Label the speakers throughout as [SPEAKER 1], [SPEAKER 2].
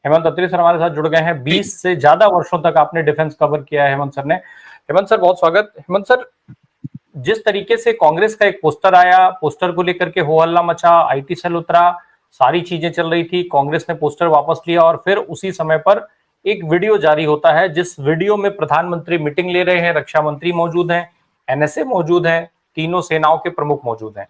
[SPEAKER 1] हेमंत अत्री sir हमारे साथ जुड़ गए हैं। 20 से ज्यादा वर्षों तक आपने डिफेंस कवर किया है हेमंत सर ने। हेमंत सर बहुत स्वागत। हेमंत सर, जिस तरीके से कांग्रेस का एक पोस्टर आया, पोस्टर को लेकर के हो हल्ला मचा, आईटी सेल उतरा, सारी चीजें चल रही थी, कांग्रेस ने पोस्टर वापस लिया और फिर उसी समय पर एक वीडियो जारी होता है जिस वीडियो में प्रधानमंत्री मीटिंग ले रहे हैं, रक्षा मंत्री मौजूद हैं, एनएसए मौजूद है, तीनों सेनाओं के प्रमुख मौजूद हैं।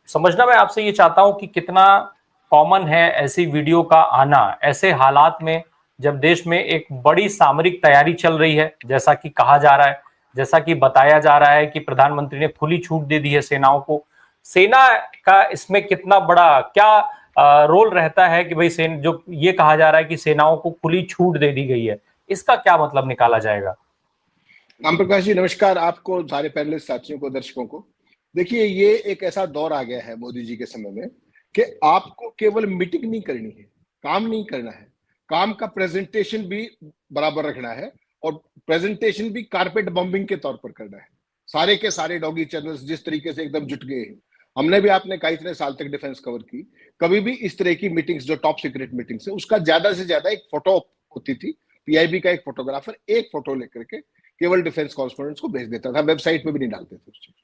[SPEAKER 1] समझना मैं आपसे ये चाहता हूं कि कितना कॉमन है ऐसी वीडियो का आना ऐसे हालात में जब देश में एक बड़ी सामरिक तैयारी चल रही है, जैसा कि कहा जा रहा है, जैसा कि बताया जा रहा है कि प्रधानमंत्री ने खुली छूट दे दी है सेनाओं को। सेना का इसमें कितना बड़ा क्या रोल रहता है कि भाई जो ये कहा जा रहा है कि सेनाओं को खुली छूट दे दी गई है, इसका क्या मतलब निकाला जाएगा?
[SPEAKER 2] राम प्रकाश जी नमस्कार, आपको, सारे पैनलिस्ट साथियों को, दर्शकों को। देखिए, ये एक ऐसा दौर आ गया है मोदी जी के समय में कि आपको केवल मीटिंग नहीं करनी है, काम नहीं करना है, काम का प्रेजेंटेशन भी बराबर रखना है और प्रेजेंटेशन भी कारपेट बॉम्बिंग के तौर पर करना है। सारे के सारे डॉगी चैनल्स जिस तरीके से एकदम जुट गए हैं, हमने भी, आपने कहा इतने साल तक डिफेंस कवर की, कभी भी इस तरह की मीटिंग्स जो टॉप सीक्रेट मीटिंग्स है उसका ज्यादा से ज्यादा एक फोटो होती थी। पीआईबी का एक फोटोग्राफर एक फोटो लेकर के केवल डिफेंस कॉरेस्पोंडेंट्स को भेज देता था, वेबसाइट पे भी नहीं डालते थे उस चीज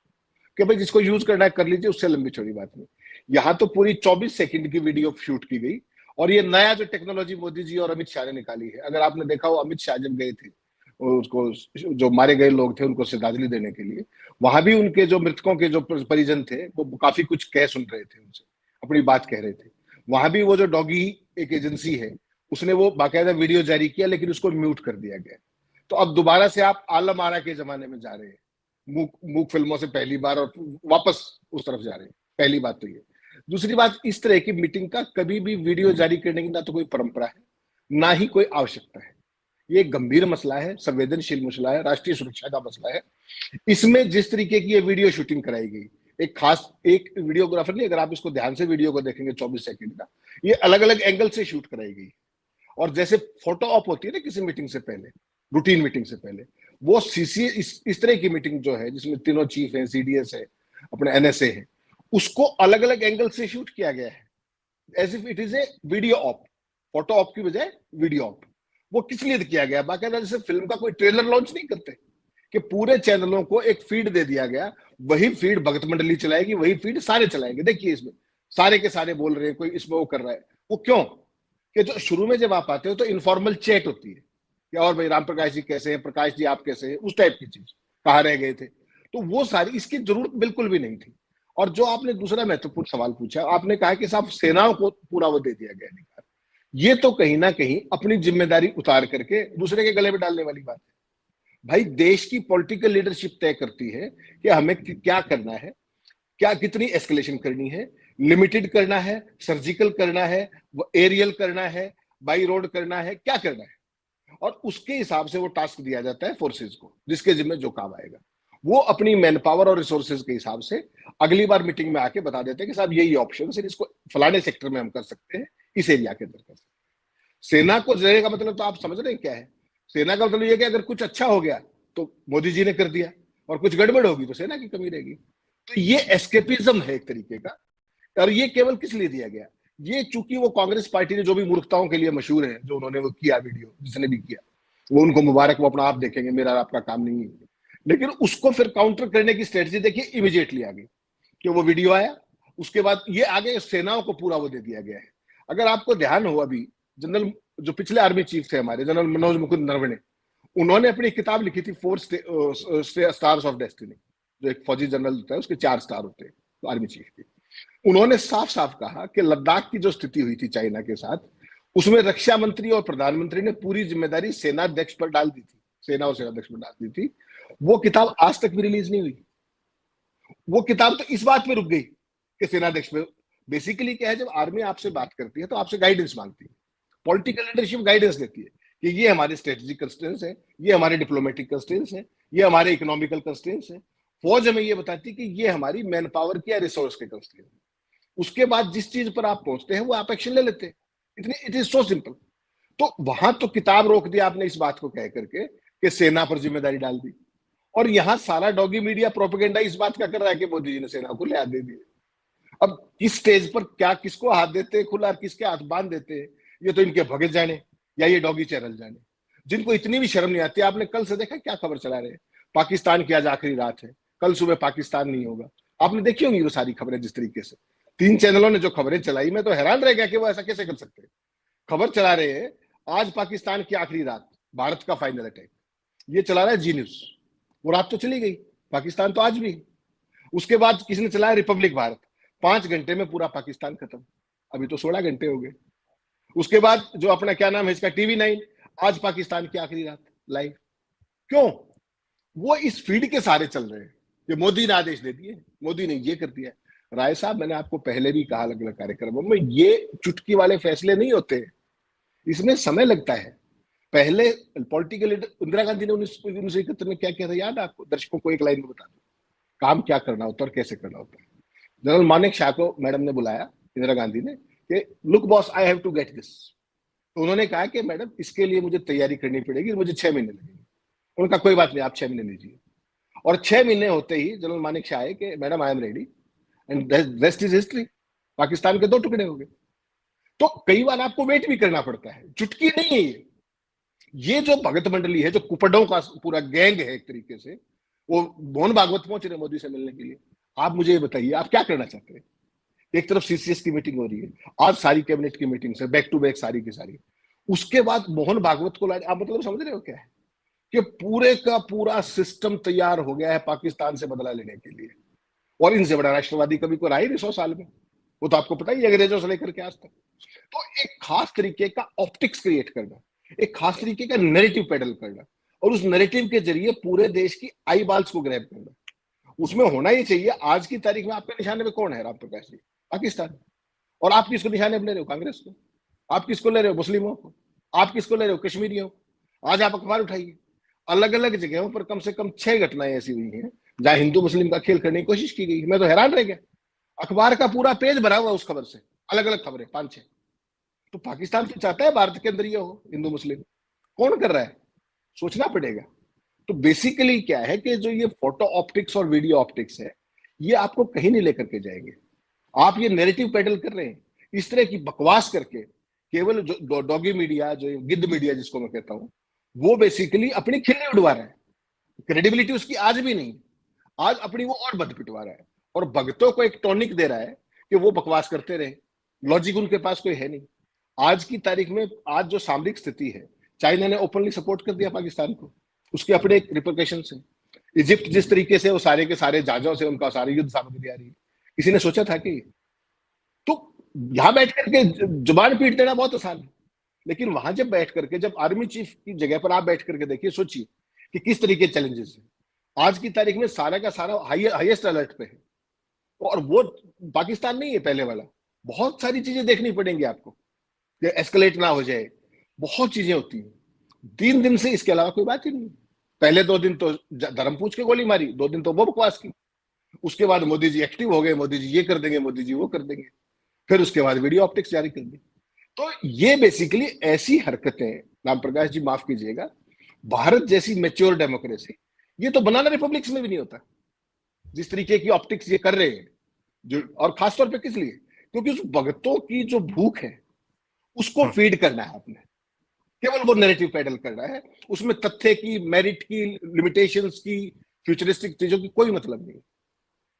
[SPEAKER 2] कि भाई जिसको यूज करना है कर लीजिए, उससे लंबी चौड़ी बात नहीं। यहाँ तो पूरी 24 सेकंड की वीडियो शूट की गई और ये नया जो टेक्नोलॉजी मोदी जी और अमित शाह ने निकाली है, अगर आपने देखा हो, अमित शाह जब गए थे उसको, जो मारे गए लोग थे उनको श्रद्धांजलि देने के लिए, वहां भी उनके जो मृतकों के जो परिजन थे वो काफी कुछ कह सुन रहे थे, उनसे अपनी बात कह रहे थे। वहां भी वो जो डॉगी एक एजेंसी है उसने वो बाकायदा वीडियो जारी किया, लेकिन उसको म्यूट कर दिया गया। तो अब दोबारा से आप आलम आरा के जमाने में जा रहे हैं, मूक फिल्मों से पहली बार, और वापस उस तरफ जा रहे हैं। पहली बात तो ये। दूसरी बात, इस तरह की मीटिंग का कभी भी वीडियो जारी करने की ना तो कोई परंपरा है, ना ही कोई आवश्यकता है। ये गंभीर मसला है, संवेदनशील मसला है, राष्ट्रीय सुरक्षा का मसला है। इसमें जिस तरीके की ये वीडियो शूटिंग कराई गई, एक खास एक वीडियोग्राफर नहीं, अगर आप इसको ध्यान से वीडियो को देखेंगे 24 सेकंड का, ये अलग अलग एंगल से शूट कराई गई। और जैसे फोटो ऑप होती है ना किसी मीटिंग से पहले, रूटीन मीटिंग से पहले, वो सीसी इस तरह की मीटिंग जो है जिसमें तीनों चीफ हैं, सीडीएस है, अपने एनएसए है, उसको अलग अलग एंगल से शूट किया गया है, as if it is a video op, photo op की बजाय वीडियो ऑप। वो किस लिए किया गया? बाकायदा जैसे फिल्म का कोई ट्रेलर लॉन्च नहीं करते कि पूरे चैनलों को एक फीड दे दिया गया, वही फीड भगत मंडली चलाएगी, वही फीड सारे चलाएंगे। देखिए इसमें सारे के सारे बोल रहे हैं, कोई इसमें वो कर रहा है। वो क्यों? कि जो शुरू में जब आप आते हो तो इनफॉर्मल चैट होती है कि और भाई राम प्रकाश जी कैसे हैं, प्रकाश जी आप कैसे हैं, उस टाइप की चीज, कहाँ रह गए थे। तो वो सारी, इसकी जरूरत बिल्कुल भी नहीं थी। और जो आपने दूसरा महत्वपूर्ण सवाल पूछा, आपने कहा कि साहब सेनाओं को पूरा वो दे दिया गया अधिकार, ये तो कहीं ना कहीं अपनी जिम्मेदारी उतार करके दूसरे के गले में डालने वाली बात है। भाई देश की पॉलिटिकल लीडरशिप तय करती है कि हमें क्या करना है, क्या कितनी एस्केलेशन करनी है, लिमिटेड करना है, सर्जिकल करना है, एरियल करना है, बाई रोड करना है, क्या करना है। और उसके हिसाब से वो टास्क दिया जाता है फोर्सेस को, जिसके जिम्मे जो काम आएगा वो अपनी मैन पावर और रिसोर्सेज के हिसाब से अगली बार मीटिंग में आके बता देते हैं कि साहब यही ऑप्शन है, इसको फलाने सेक्टर में हम कर सकते हैं, इस एरिया के अंदर कर सकते हैं। सेना को देने का मतलब तो आप समझ रहे हैं क्या है? सेना का मतलब ये कि अगर कुछ अच्छा हो गया तो मोदी जी ने कर दिया, और कुछ गड़बड़ होगी तो सेना की कमी रहेगी। तो ये एस्केपिज्म है एक तरीके का। और ये केवल किस लिए दिया गया? ये चूंकि वो कांग्रेस पार्टी ने जो भी मूर्खताओं के लिए मशहूर है, जो उन्होंने वो किया, वीडियो जिसने भी किया वो उनको मुबारक, वो अपना आप देखेंगे, मेरा आपका काम नहीं है। लेकिन उसको फिर काउंटर करने की स्ट्रेटजी देखिए इमीडिएटली आ गई कि वो वीडियो आया, उसके बाद ये आगे सेनाओं को पूरा वो दे दिया गया है। अगर आपको ध्यान हो, अभी जनरल जो पिछले आर्मी चीफ थे हमारे, जनरल मनोज मुकुंद नरवणे, उन्होंने अपनी किताब लिखी थी 4 स्टार्स ऑफ डेस्टिनी, जो एक फौजी जनरल होता है उसके 4 स्टार होते हैं, तो आर्मी चीफ के। उन्होंने साफ साफ कहा कि लद्दाख की जो स्थिति हुई थी चाइना के साथ, उसमें रक्षा मंत्री और प्रधानमंत्री ने पूरी जिम्मेदारी सेनाध्यक्ष पर डाल दी थी, सेना और सेनाध्यक्ष पर डाल दी थी। वो किताब आज तक भी रिलीज नहीं हुई। वो किताब तो इस बात पे रुक गई कि सेनाध्यक्ष पे, बेसिकली क्या है, जब आर्मी आपसे बात करती है तो आपसे गाइडेंस मांगती है, पॉलिटिकल लीडरशिप गाइडेंस देती है कि ये हमारे स्ट्रेटेजिक कंस्ट्रेंट्स है, ये हमारे डिप्लोमेटिक कंस्ट्रेंट्स है, ये हमारे इकोनॉमिकल कंस्ट्रेंट्स है। फौज हमें ये बताती है कि ये हमारी मैन पावर की या रिसोर्स के कंस्ट्रेंट्स है। उसके बाद जिस चीज पर आप पहुंचते हैं वो आप एक्शन ले लेते हैं। It is so simple. तो वहां तो किताब रोक दी आपने इस बात को कह करके कि सेना पर जिम्मेदारी डाल दी, और यहां सारा डॉगी मीडिया प्रोपेगेंडा इस बात का कर रहा है कि मोदी जी ने सेना को ले हाथ दे दिए। अब इस स्टेज पर क्या किसको हाथ देते हैं खुला और किसके हाथ बांध देते हैं, ये तो इनके भगत जाने। या ये डॉगी चैनल जाने, जिनको इतनी भी शर्म नहीं आती। आपने कल से देखा क्या खबर चला रहे हैं, पाकिस्तान की आज आखिरी रात है, कल सुबह पाकिस्तान नहीं होगा। आपने देखी होंगी वो सारी खबरें, जिस तरीके से 3 चैनलों ने जो खबरें चलाई, मैं तो हैरान रह गया कि वो ऐसा कैसे कर सकते हैं। खबर चला रहे हैं आज पाकिस्तान की आखिरी रात, भारत का फाइनल अटैक, ये चला रहा है जी न्यूज। वो रात तो चली गई, पाकिस्तान तो आज भी। उसके बाद किसी ने चलाया रिपब्लिक भारत, 5 घंटे में पूरा पाकिस्तान खत्म, अभी तो 16 घंटे हो गए। उसके बाद जो अपना क्या नाम है इसका, TV9, आज पाकिस्तान की आखिरी रात लाइव। क्यों? वो इस फीड के सहारे चल रहे हैं कि मोदी ने आदेश दे दिए, मोदी ने ये कर दिया। राय साहब, मैंने आपको पहले भी कहा अलग अलग कार्यक्रमों में, ये चुटकी वाले फैसले नहीं होते, इसमें समय लगता है। पहले पॉलिटिकल लीडर इंदिरा गांधी ने 1971 में क्या किया था, याद है आपको? दर्शकों को एक लाइन में बता दो, काम क्या करना होता है और कैसे करना होता है। जनरल मानेक शॉ को मैडम ने बुलाया, इंदिरा गांधी ने, कि look boss, I have to get this. तो उन्होंने कहा कि मैडम इसके लिए मुझे तैयारी करनी पड़ेगी, मुझे 6 महीने लगेंगे। उनका कोई बात नहीं, आप 6 महीने लीजिए। और 6 महीने होते ही जनरल मानेक शॉ आए कि madam I am ready, and rest is history. Pakistan के 2 टुकड़े हो गए। तो कई बार आपको वेट भी करना पड़ता है, चुटकी नहीं है ये जो भगत मंडली है, जो कुपड़ों का पूरा गैंग है एक तरीके से, वो मोहन भागवत पहुंच रहे मोदी से मिलने के लिए। आप मुझे ये बताइए, आप क्या करना चाहते हैं? एक तरफ CCS की मीटिंग हो रही है, आज सारी कैबिनेट की मीटिंग है, बैक टू बैक सारी की सारी। उसके बाद मोहन भागवत को आप मतलब समझ रहे हो क्या है कि पूरे का पूरा सिस्टम तैयार हो गया है पाकिस्तान से बदला लेने के लिए। और इनसे बड़ा राष्ट्रवादी कभी को रहा ही नहीं 100 साल में, वो तो आपको पता ही, अंग्रेजों से लेकर के आज तक। तो एक खास तरीके का ऑप्टिक्स क्रिएट करना, एक खास तरीके का नैरेटिव पेडल करना, और उस नैरेटिव के जरिए पूरे देश की आई बाल्स को ग्रैब करना। उसमें होना ही चाहिए, आज की तारीख में आपके निशाने में कौन है? राम प्रकाश जी, पाकिस्तान। और आप किसको निशाने में ले रहे हो? कांग्रेस को। आप किसको ले रहे हो? मुस्लिमों को। आप किसको ले रहे हो? कश्मीरियों को। आज आप अखबार उठाइए, अलग अलग जगहों पर कम से कम 6 घटनाएं ऐसी हुई हैं जहां हिंदू मुस्लिम का खेल करने की कोशिश की गई। मैं तो हैरान रह गया, अखबार का पूरा पेज भरा हुआ उस खबर से, अलग अलग खबरें 5-6। तो पाकिस्तान तो चाहता है भारत के अंदर ये हो हिंदू मुस्लिम, कौन कर रहा है? सोचना पड़ेगा। तो बेसिकली क्या है कि जो ये फोटो ऑप्टिक्स और वीडियो ऑप्टिक्स है, ये आपको कहीं नहीं लेकर के जाएंगे। आप ये नैरेटिव पेडल कर रहे हैं, इस तरह की बकवास करके। केवल जो डॉगी मीडिया, जो गिद्ध मीडिया जिसको मैं कहता हूं, वो बेसिकली अपनी खिल्ली उड़वा रहा है। क्रेडिबिलिटी उसकी आज भी नहीं, आज अपनी वो और बद पिटवा रहा है, और भक्तों को एक टॉनिक दे रहा है कि वो बकवास करते रहे। लॉजिक उनके पास कोई है नहीं। आज की तारीख में, आज जो सामरिक स्थिति है, चाइना ने ओपनली सपोर्ट कर दिया पाकिस्तान को, उसके अपने रिपरकशन से। इजिप्ट जिस तरीके से वो सारे के सारे जहाजों से उनका सारी युद्ध सामग्री आ रही है, किसी ने सोचा था कि? तो यहां बैठ करके जुबान पीट देना बहुत आसान है, लेकिन वहां जब बैठ करके, जब आर्मी चीफ की जगह पर आप बैठ करके देखिए, सोचिए कि किस तरीके चैलेंजेस है। आज की तारीख में सारा का सारा हाईएस्ट अलर्ट पे है, और वो पाकिस्तान नहीं है पहले वाला। बहुत सारी चीजें देखनी पड़ेंगी आपको कि एस्केलेट ना हो जाए, बहुत चीजें होती हैं 3 दिन से, इसके अलावा कोई बात ही नहीं। पहले 2 दिन तो धर्म पूछ के गोली मारी, 2 दिन तो वो बकवास की। उसके बाद मोदी जी एक्टिव हो गए, मोदी जी ये कर देंगे, मोदी जी वो कर देंगे। फिर उसके बाद वीडियो ऑप्टिक्स जारी कर दी। तो ये बेसिकली ऐसी हरकतें, राम प्रकाश जी माफ कीजिएगा, भारत जैसी मेच्योर डेमोक्रेसी, ये तो बनाना रिपब्लिक्स में भी नहीं होता, जिस तरीके की ऑप्टिक्स ये कर रहे हैं। जो, और खासतौर पे किस लिए? क्योंकि उस भगतों की जो भूख है उसको फीड करना है आपने, केवल वो नैरेटिव पेडल करना है। उसमें तथ्य की, मेरिट की, लिमिटेशंस की, फ्यूचरिस्टिक चीजों की कोई मतलब नहीं।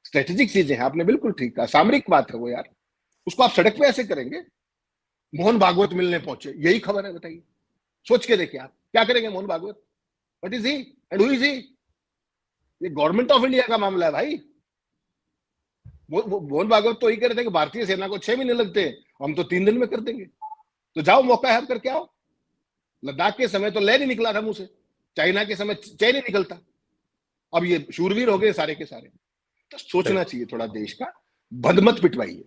[SPEAKER 2] स्ट्रेटेजिक चीजें हैं, आपने बिल्कुल ठीक कहा, सामरिक बात है वो यार। उसको आप सड़क पे ऐसे करेंगे? मोहन भागवत मिलने पहुंचे, यही खबर है, बताइए। सोच के देखिए आप क्या करेंगे Mohan Bhagwat. What is he and who is he? ये गवर्नमेंट ऑफ इंडिया का मामला है भाई। मोहन भागवत तो यही कह रहे थे कि भारतीय सेना को 6 महीने लगते हैं, हम तो 3 दिन में कर देंगे। तो जाओ, मौका है, आप करके आओ। लद्दाख के समय तो लय नहीं निकला था मुंह से, चाइना के समय चय नहीं निकलता, अब ये शूरवीर हो गए सारे के सारे। तो सोचना चाहिए थोड़ा देश का, बदमत पिटवाइए।